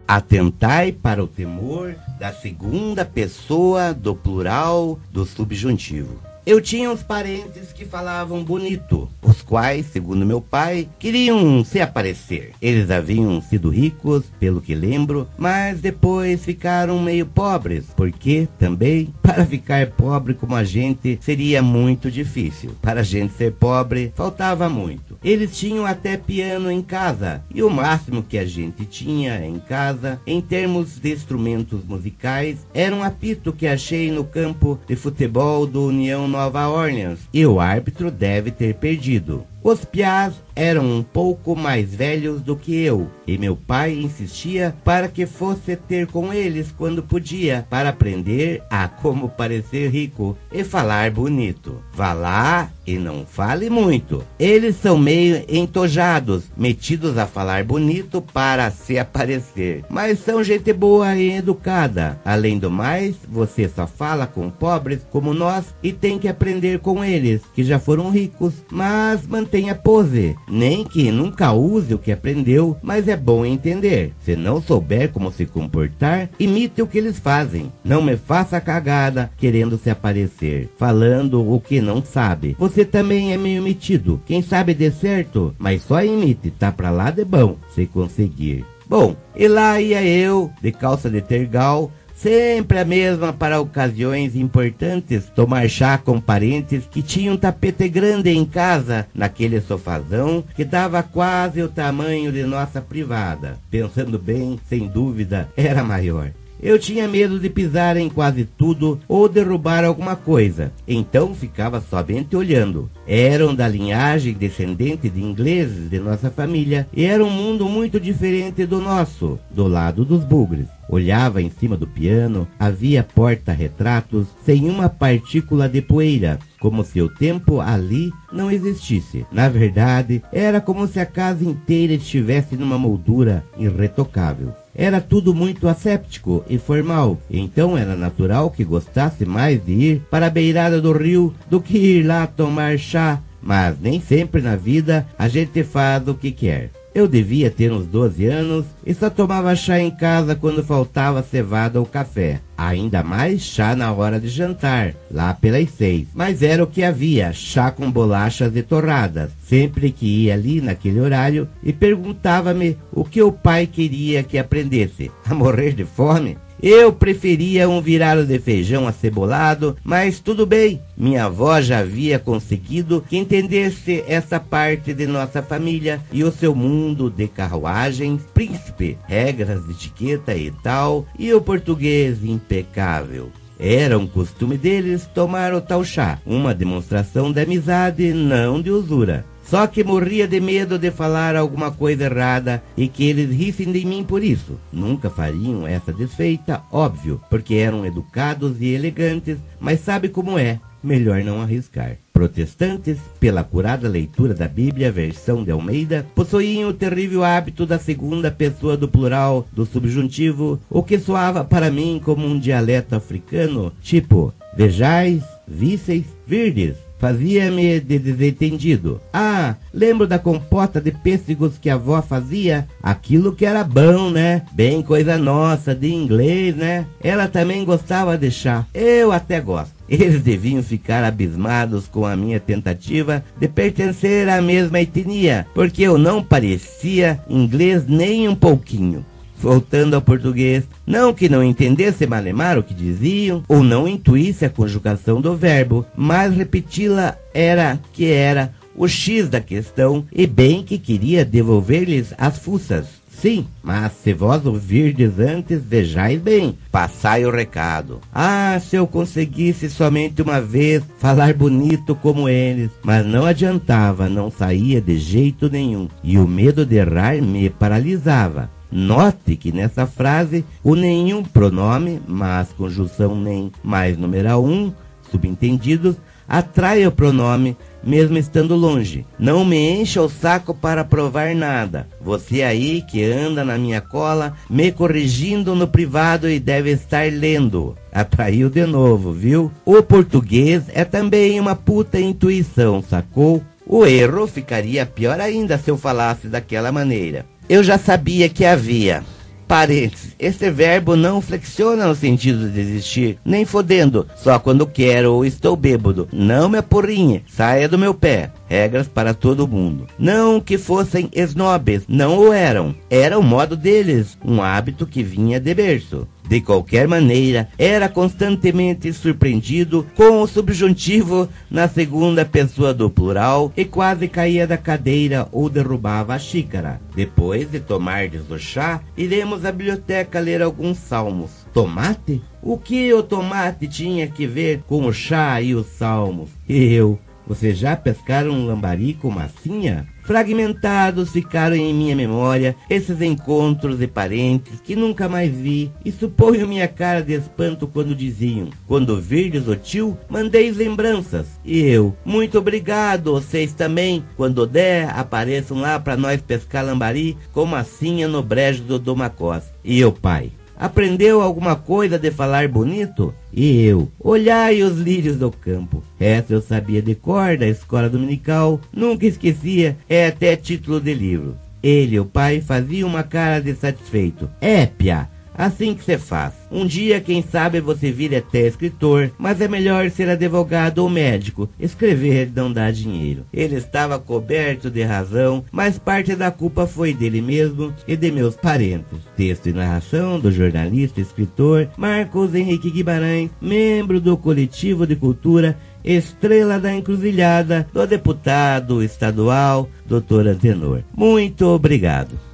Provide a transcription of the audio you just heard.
Atentai para o temor da segunda pessoa do plural do subjuntivo. Eu tinha uns parentes que falavam bonito, os quais, segundo meu pai, queriam se aparecer. Eles haviam sido ricos, pelo que lembro, mas depois ficaram meio pobres, porque também, para ficar pobre como a gente, seria muito difícil. Para a gente ser pobre, faltava muito. Eles tinham até piano em casa, e o máximo que a gente tinha em casa, em termos de instrumentos musicais, era um apito que achei no campo de futebol do União Nova Orleans, e o árbitro deve ter perdido. Os piás eram um pouco mais velhos do que eu, e meu pai insistia para que fosse ter com eles quando podia, para aprender a como parecer rico e falar bonito. Vá lá e não fale muito. Eles são meio entojados, metidos a falar bonito para se aparecer, mas são gente boa e educada. Além do mais, você só fala com pobres como nós e tem que aprender com eles, que já foram ricos, mas mantenha pose. Nem que nunca use o que aprendeu, mas é bom entender. Se não souber como se comportar, imite o que eles fazem. Não me faça cagada querendo se aparecer, falando o que não sabe. Você também é meio metido. Quem sabe dê certo, mas só imite, tá pra lá de bom, se conseguir. Bom, e lá ia eu, de calça de tergal, sempre a mesma para ocasiões importantes, tomar chá com parentes que tinham um tapete grande em casa, naquele sofazão que dava quase o tamanho de nossa privada. Pensando bem, sem dúvida, era maior. Eu tinha medo de pisar em quase tudo ou derrubar alguma coisa, então ficava somente olhando. Eram da linhagem descendente de ingleses de nossa família e era um mundo muito diferente do nosso, do lado dos bugres. Olhava em cima do piano, havia porta-retratos sem uma partícula de poeira, como se o tempo ali não existisse. Na verdade, era como se a casa inteira estivesse numa moldura irretocável. Era tudo muito asséptico e formal, então era natural que gostasse mais de ir para a beirada do rio do que ir lá tomar chá, mas nem sempre na vida a gente faz o que quer. Eu devia ter uns 12 anos e só tomava chá em casa quando faltava cevada ou café. Ainda mais chá na hora de jantar, lá pelas 6. Mas era o que havia, chá com bolachas e torradas. Sempre que ia ali naquele horário e perguntava-me o que o pai queria que aprendesse. A morrer de fome? Eu preferia um virado de feijão acebolado, mas tudo bem. Minha avó já havia conseguido que entendesse essa parte de nossa família e o seu mundo de carruagens, príncipe, regras de etiqueta e tal, e o português impecável. Era um costume deles tomar o tal chá, uma demonstração de amizade, não de usura. Só que morria de medo de falar alguma coisa errada e que eles rissem de mim por isso. Nunca fariam essa desfeita, óbvio, porque eram educados e elegantes, mas sabe como é, melhor não arriscar. Protestantes, pela acurada leitura da Bíblia, versão de Almeida, possuíam o terrível hábito da segunda pessoa do plural do subjuntivo, o que soava para mim como um dialeto africano, tipo, vejais, visseis, virdes. Fazia-me de desentendido. Ah, lembro da compota de pêssegos que a avó fazia. Aquilo que era bom, né? Bem coisa nossa, de inglês, né? Ela também gostava de chá. Eu até gosto. Eles deviam ficar abismados com a minha tentativa de pertencer à mesma etnia, porque eu não parecia inglês nem um pouquinho. Voltando ao português, não que não entendesse malemar o que diziam, ou não intuísse a conjugação do verbo, mas repeti-la era o X da questão, e bem que queria devolver-lhes as fuças. Sim, mas se vós ouvirdes antes, vejais bem, passai o recado. Ah, se eu conseguisse somente uma vez falar bonito como eles, mas não adiantava, não saía de jeito nenhum, e o medo de errar me paralisava. Note que nessa frase o nenhum pronome, mas conjunção nem mais numeral 1, Subentendidos, atrai o pronome, mesmo estando longe. Não me encha o saco para provar nada. Você aí que anda na minha cola, me corrigindo no privado e deve estar lendo. Atraiu de novo, viu? O português é também uma puta intuição, sacou? O erro ficaria pior ainda se eu falasse daquela maneira. Eu já sabia que havia. Parênteses, esse verbo não flexiona no sentido de existir, nem fodendo, só quando quero ou estou bêbado. Não me apurrinhe, saia do meu pé. Regras para todo mundo. Não que fossem snobs, não o eram. Era o modo deles, um hábito que vinha de berço. De qualquer maneira, era constantemente surpreendido com o subjuntivo na segunda pessoa do plural e quase caía da cadeira ou derrubava a xícara. Depois de tomardes o chá, iremos à biblioteca ler alguns salmos. Tomate? O que o tomate tinha que ver com o chá e os salmos? Vocês já pescaram um lambari com massinha? Fragmentados ficaram em minha memória esses encontros de parentes que nunca mais vi, e suponho minha cara de espanto quando diziam: quando virdes o tio, mandeis lembranças. E eu: muito obrigado, vocês também. Quando der, apareçam lá pra nós pescar lambari com massinha no brejo do Domacós. E eu: pai, aprendeu alguma coisa de falar bonito? E eu: olhai os lírios do campo. Essa eu sabia de cor da escola dominical, nunca esquecia, é até título de livro. Ele, o pai, fazia uma cara de satisfeito. É, piá, assim que se faz. Um dia, quem sabe, você vira até escritor, mas é melhor ser advogado ou médico. Escrever não dá dinheiro. Ele estava coberto de razão, mas parte da culpa foi dele mesmo e de meus parentes. Texto e narração do jornalista e escritor Marcos Henrique Guimarães, membro do Coletivo de Cultura Estrela da Encruzilhada, do deputado estadual Dr. Antenor. Muito obrigado.